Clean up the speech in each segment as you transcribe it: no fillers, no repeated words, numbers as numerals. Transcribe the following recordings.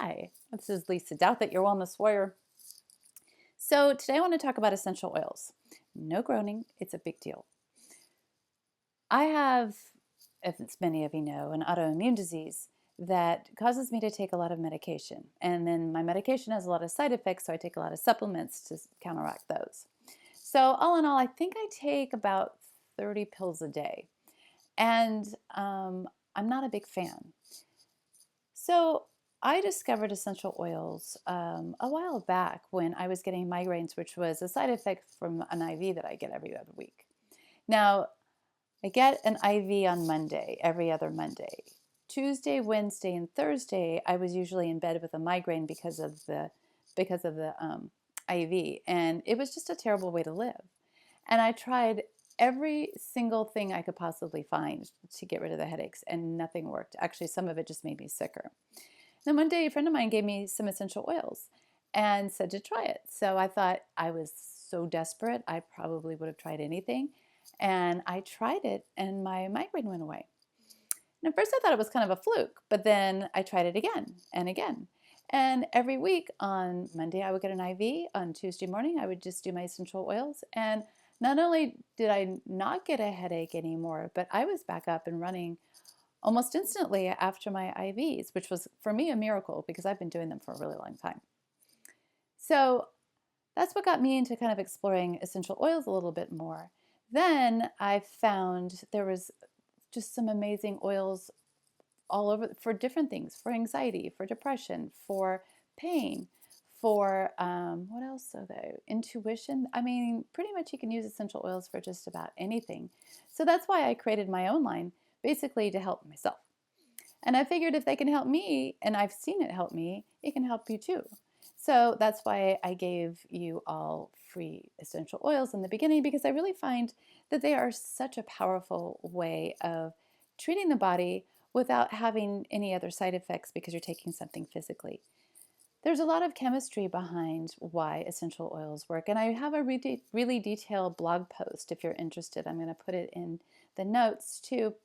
Hi, this is Lisa Douthit, your wellness warrior. So, today I want to talk about essential oils. No groaning, it's a big deal. I have, as many of you know, an autoimmune disease that causes me to take a lot of medication. And then my medication has a lot of side effects, so I take a lot of supplements to counteract those. So, all in all, I think I take about 30 pills a day. And I'm not a big fan. So I discovered essential oils a while back when I was getting migraines, which was a side effect from an IV that I get every other week. Now, I get an IV on Monday, every other Monday. Tuesday, Wednesday, and Thursday, I was usually in bed with a migraine because of the IV, and it was just a terrible way to live. And I tried every single thing I could possibly find to get rid of the headaches, and nothing worked. Actually, some of it just made me sicker. Then one day, a friend of mine gave me some essential oils and said to try it. So I thought I was so desperate, I probably would have tried anything. And I tried it, and my migraine went away. And at first, I thought it was kind of a fluke, but then I tried it again and again. And every week on Monday, I would get an IV. On Tuesday morning, I would just do my essential oils. And not only did I not get a headache anymore, but I was back up and running almost instantly after my IVs, which was for me a miracle because I've been doing them for a really long time. So that's what got me into kind of exploring essential oils a little bit more. Then I found there was just some amazing oils all over for different things, for anxiety, for depression, for pain, for what else are they? Intuition. I mean, pretty much you can use essential oils for just about anything. So that's why I created my own line, basically to help myself. And I figured if they can help me, and I've seen it help me, it can help you too. So that's why I gave you all free essential oils in the beginning, because I really find that they are such a powerful way of treating the body without having any other side effects because you're taking something physically. There's a lot of chemistry behind why essential oils work, and I have a really detailed blog post if you're interested. I'm going to put it in the notes too,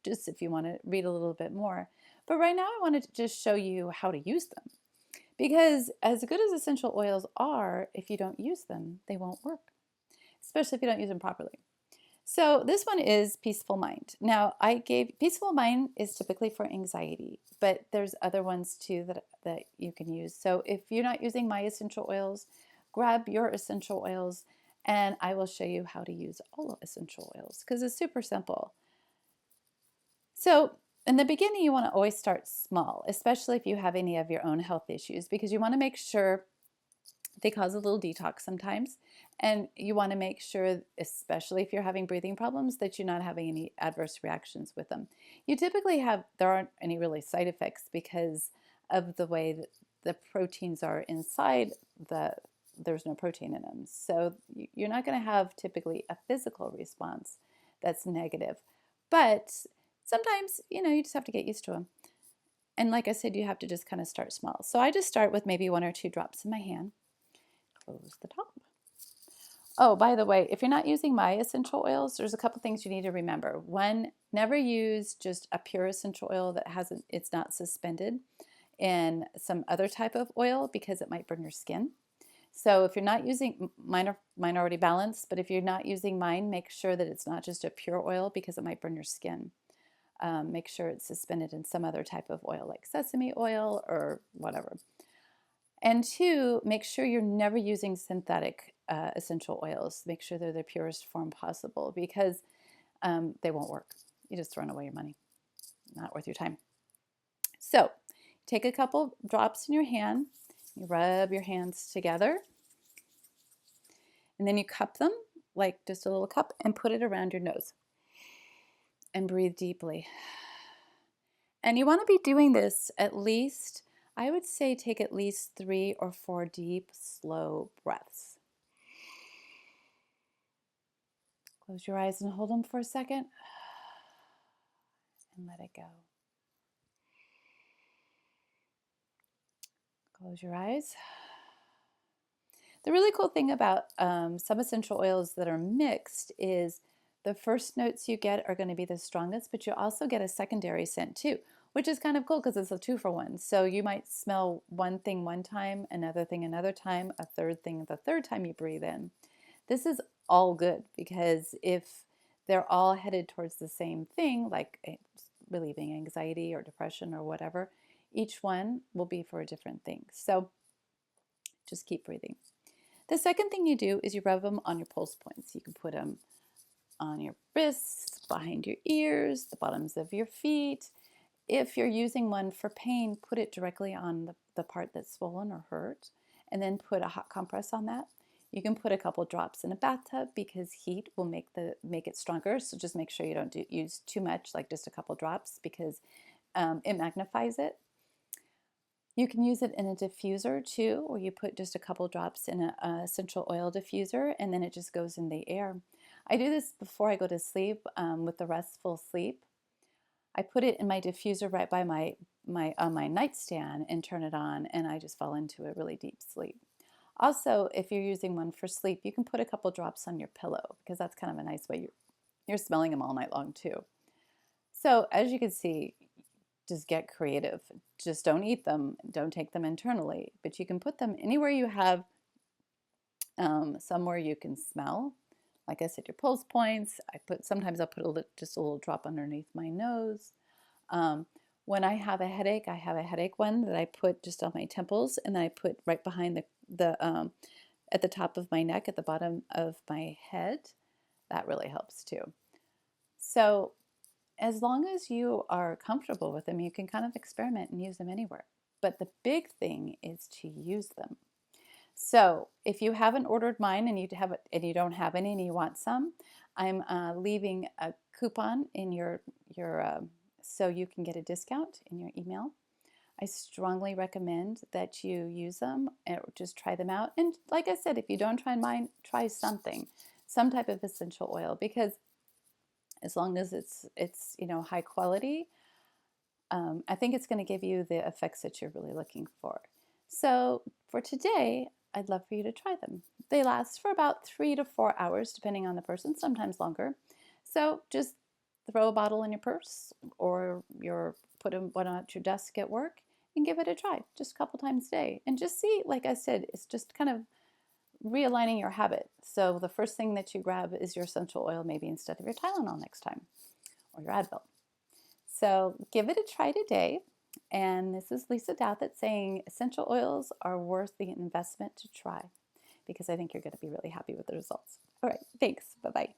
just if you want to read a little bit more. But right now I wanted to just show you how to use them. Because as good as essential oils are, if you don't use them, they won't work, especially if you don't use them properly. So this one is Peaceful Mind. Now I gave Peaceful Mind is typically for anxiety, but there's other ones too that you can use. So if you're not using my essential oils, grab your essential oils and I will show you how to use all essential oils because it's super simple. So in the beginning, you want to always start small, especially if you have any of your own health issues, because you want to make sure they cause a little detox sometimes. And you want to make sure, especially if you're having breathing problems, that you're not having any adverse reactions with them. You typically there aren't any really side effects because of the way that the proteins are inside there's no protein in them. So you're not going to have typically a physical response that's negative. But sometimes, you just have to get used to them. And like I said, you have to just kind of start small. So I just start with maybe 1 or 2 drops in my hand. Close the top. Oh, by the way, if you're not using my essential oils, there's a couple things you need to remember. One, never use just a pure essential oil it's not suspended in some other type of oil because it might burn your skin. So if you're not using mine already balanced, but if you're not using mine, make sure that it's not just a pure oil because it might burn your skin. Make sure it's suspended in some other type of oil like sesame oil or whatever. And 2, make sure you're never using synthetic essential oils. Make sure they're the purest form possible because they won't work. You're just throwing away your money. Not worth your time. So take a couple drops in your hand. You rub your hands together. And then you cup them, like just a little cup, and put it around your nose. And breathe deeply. And you want to be doing this at least, I would say take at least 3 or 4 deep, slow breaths. Close your eyes and hold them for a second. And let it go. Close your eyes. The really cool thing about some essential oils that are mixed is the first notes you get are going to be the strongest, but you also get a secondary scent too. which is kind of cool because it's a 2-for-1. So you might smell one thing one time, another thing another time, a third thing the third time you breathe in. This is all good because if they're all headed towards the same thing, like relieving anxiety or depression or whatever, each one will be for a different thing. So just keep breathing. The second thing you do is you rub them on your pulse points. You can put them on your wrists, behind your ears, the bottoms of your feet. If you're using one for pain, put it directly on the part that's swollen or hurt, and then put a hot compress on that. You can put a couple drops in a bathtub because heat will make it stronger. So just make sure you don't use too much, like just a couple drops, because it magnifies it. You can use it in a diffuser too, where you put just a couple drops in a essential oil diffuser, and then it just goes in the air. I do this before I go to sleep with the restful sleep. I put it in my diffuser right by my nightstand and turn it on, and I just fall into a really deep sleep. Also, if you're using one for sleep, you can put a couple drops on your pillow because that's kind of a nice way you're smelling them all night long too. So as you can see, just get creative. Just don't eat them, don't take them internally, but you can put them anywhere you have somewhere you can smell. Like I said, your pulse points. Sometimes I'll put just a little drop underneath my nose. When I have a headache, I have a headache one that I put just on my temples, and then I put right behind at the top of my neck, at the bottom of my head. That really helps too. So as long as you are comfortable with them, you can kind of experiment and use them anywhere. But the big thing is to use them. So if you haven't ordered mine and you don't have any and you want some, I'm leaving a coupon in your so you can get a discount in your email. I strongly recommend that you use them and just try them out. And like I said, if you don't try mine, try some type of essential oil, because as long as it's high quality, I think it's going to give you the effects that you're really looking for. So for today, I'd love for you to try them. They last for about 3 to 4 hours, depending on the person, sometimes longer. So just throw a bottle in your purse or put one at your desk at work and give it a try just a couple times a day. And just see, like I said, it's just kind of realigning your habit. So the first thing that you grab is your essential oil, maybe instead of your Tylenol next time, or your Advil. So give it a try today. And this is Lisa Douthit saying essential oils are worth the investment to try, because I think you're going to be really happy with the results. All right, thanks. Bye-bye.